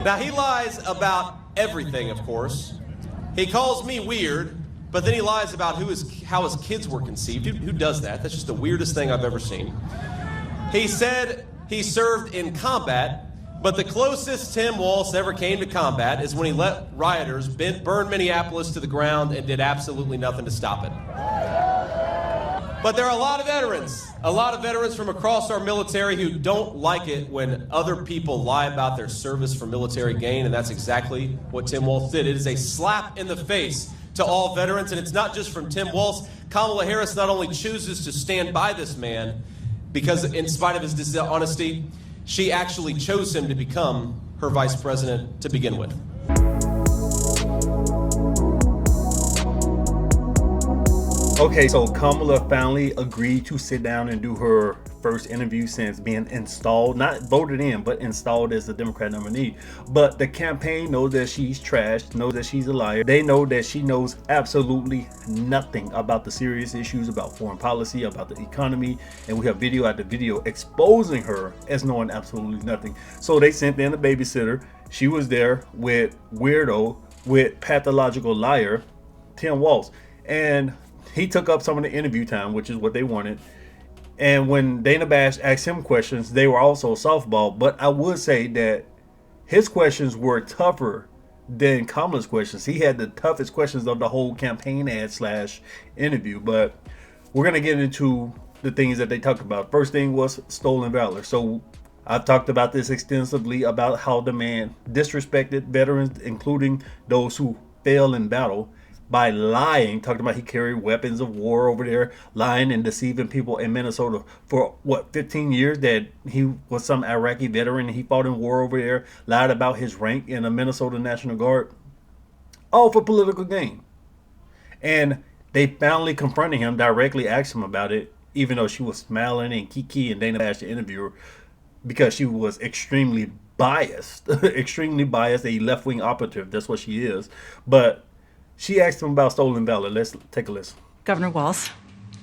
Now, he lies about everything, of course. He calls me weird, but then he lies about how his kids were conceived. Who does that? That's just the weirdest thing I've ever seen. He said he served in combat, but the closest Tim Walz ever came to combat is when he let rioters burn Minneapolis to the ground and did absolutely nothing to stop it. But there are a lot of veterans from across our military who don't like it when other people lie about their service for military gain, and that's exactly what Tim Walz did. It is a slap in the face to all veterans, and it's not just from Tim Walz. Kamala Harris not only chooses to stand by this man, because in spite of his dishonesty, she actually chose him to become her vice president to begin with. Okay, so Kamala finally agreed to sit down and do her first interview since being installed, not voted in, but installed as the Democrat nominee. But the campaign knows that she's trashed, knows that she's a liar. They know that she knows absolutely nothing about the serious issues about foreign policy, about the economy, and we have video after video exposing her as knowing absolutely nothing. So they sent in a babysitter. She was there with pathological liar, Tim Walz. And he took up some of the interview time, which is what they wanted. And when Dana Bash asked him questions, they were also softball. But I would say that his questions were tougher than Kamala's questions. He had the toughest questions of the whole campaign ad / interview. But we're going to get into the things that they talked about. First thing was stolen valor. So I've talked about this extensively, about how the man disrespected veterans, including those who fell in battle, by lying, talking about he carried weapons of war over there, lying and deceiving people in Minnesota for 15 years, that he was some Iraqi veteran and he fought in war over there, lied about his rank in the Minnesota National Guard, all for political gain. And they finally confronted him, directly asked him about it, even though she was smiling and Kiki and Dana Bash, the interviewer, because she was extremely biased, a left-wing operative. That's what she is. But she asked him about stolen valor. Let's take a listen. Governor Walz,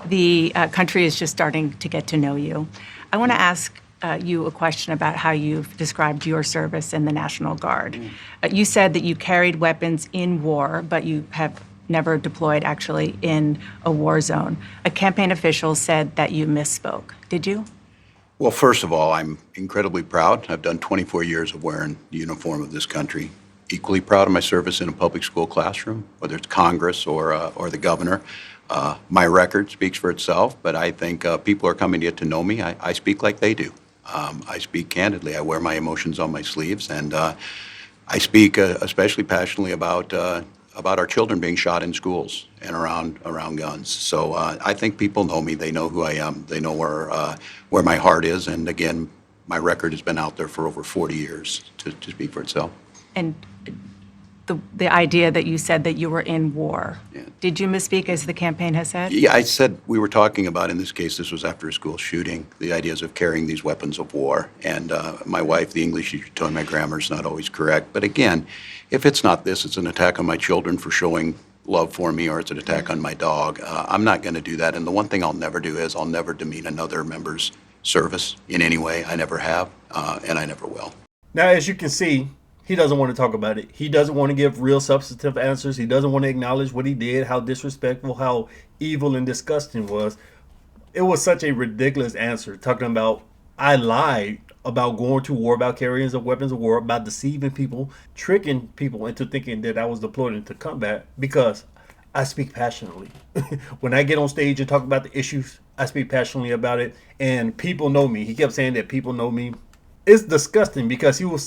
the country is just starting to get to know you. I want to ask you a question about how you've described your service in the National Guard. You said that you carried weapons in war, but you have never deployed actually in a war zone. A campaign official said that you misspoke. Did you? Well, first of all, I'm incredibly proud. I've done 24 years of wearing the uniform of this country. Equally proud of my service in a public school classroom, whether it's Congress or the governor. My record speaks for itself, but I think people are coming to get to know me. I speak like they do. I speak candidly. I wear my emotions on my sleeves, and I speak especially passionately about our children being shot in schools and around guns. So I think people know me. They know who I am. They know where my heart is. And again, my record has been out there for over 40 years to speak for itself. And the idea that you said that you were in war. Yeah. Did you misspeak, as the campaign has said? Yeah, I said we were talking about, in this case, this was after a school shooting, the ideas of carrying these weapons of war. And my wife, the English teacher, told me my grammar's not always correct. But again, if it's not this, it's an attack on my children for showing love for me, or it's an attack on my dog. I'm not going to do that. And the one thing I'll never do is I'll never demean another member's service in any way. I never have, and I never will. Now, as you can see, he doesn't want to talk about it. He doesn't want to give real substantive answers. He doesn't want to acknowledge what he did, how disrespectful, how evil and disgusting it was. It was such a ridiculous answer, talking about, I lied about going to war, about carrying of weapons of war, about deceiving people, tricking people into thinking that I was deployed into combat, because I speak passionately. When I get on stage and talk about the issues, I speak passionately about it, and people know me. He kept saying that people know me. It's disgusting, because he was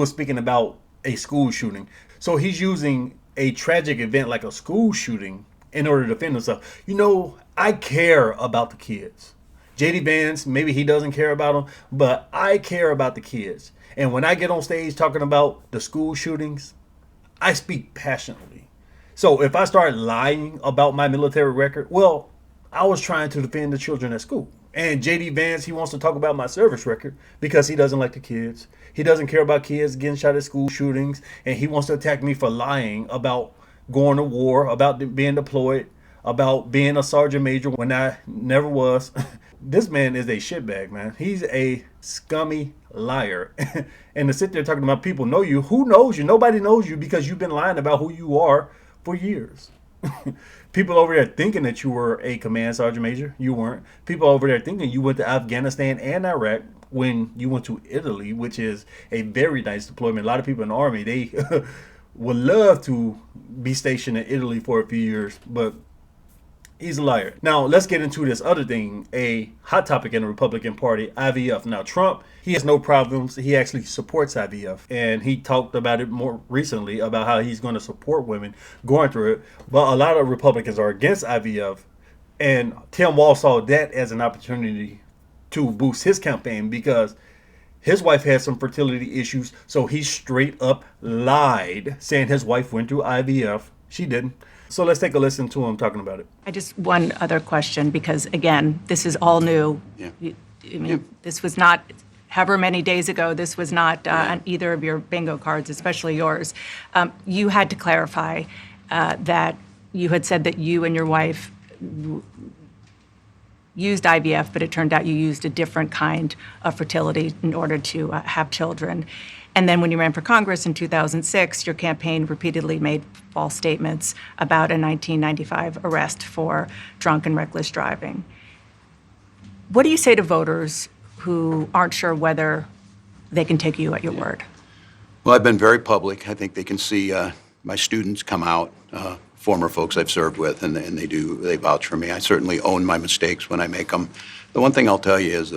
speaking about a school shooting. So he's using a tragic event like a school shooting in order to defend himself. You know, I care about the kids. JD Vance, maybe he doesn't care about them, but I care about the kids. And when I get on stage talking about the school shootings, I speak passionately. So if I start lying about my military record, well, I was trying to defend the children at school. And JD Vance, he wants to talk about my service record because he doesn't like the kids. He doesn't care about kids getting shot at school shootings. And he wants to attack me for lying about going to war, about being deployed, about being a sergeant major when I never was. This man is a shitbag, man. He's a scummy liar. And to sit there talking about people know you, who knows you? Nobody knows you because you've been lying about who you are for years. People over there thinking that you were a command sergeant major. You weren't. People over there thinking you went to Afghanistan and Iraq when you went to Italy, which is a very nice deployment. A lot of people in the Army, they would love to be stationed in Italy for a few years, but he's a liar. Now, let's get into this other thing, a hot topic in the Republican Party, IVF. Now, Trump, he has no problems. He actually supports IVF. And he talked about it more recently about how he's going to support women going through it. But a lot of Republicans are against IVF. And Tim Walz saw that as an opportunity to boost his campaign because his wife had some fertility issues. So he straight up lied, saying his wife went through IVF. She didn't. So let's take a listen to him talking about it. I just one other question because again, this is all new. Yeah. This was not however many days ago. This was not on either of your bingo cards, especially yours. You had to clarify that you had said that you and your wife used IVF, but it turned out you used a different kind of fertility in order to have children. And then when you ran for Congress in 2006, your campaign repeatedly made false statements about a 1995 arrest for drunk and reckless driving. What do you say to voters who aren't sure whether they can take you at your word? Well, I've been very public. I think they can see my students come out, former folks I've served with, and they vouch for me. I certainly own my mistakes when I make them. The one thing I'll tell you is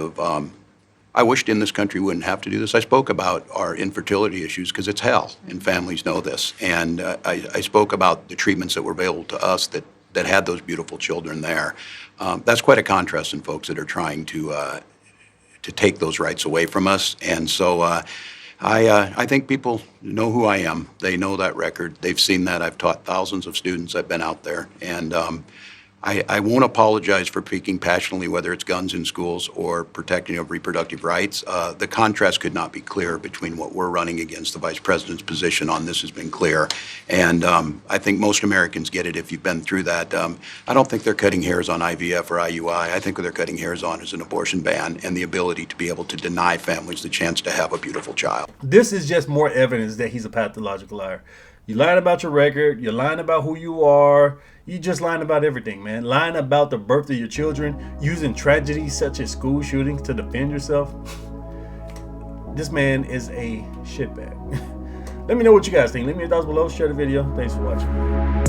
I wished in this country wouldn't have to do this. I spoke about our infertility issues because it's hell, and families know this. And I spoke about the treatments that were available to us that had those beautiful children there. That's quite a contrast in folks that are trying to take those rights away from us. And so I think people know who I am. They know that record. They've seen that. I've taught thousands of students. I've been out there. And I won't apologize for speaking passionately, whether it's guns in schools or protecting of reproductive rights. The contrast could not be clearer between what we're running against. The vice president's position on this has been clear. And I think most Americans get it if you've been through that. I don't think they're cutting hairs on IVF or IUI. I think what they're cutting hairs on is an abortion ban and the ability to be able to deny families the chance to have a beautiful child. This is just more evidence that he's a pathological liar. You lying about your record. You're lying about who you are. You just lying about everything, man. Lying about the birth of your children. Using tragedies such as school shootings to defend yourself. This man is a shitbag. Let me know what you guys think. Leave me your thoughts below. Share the video. Thanks for watching.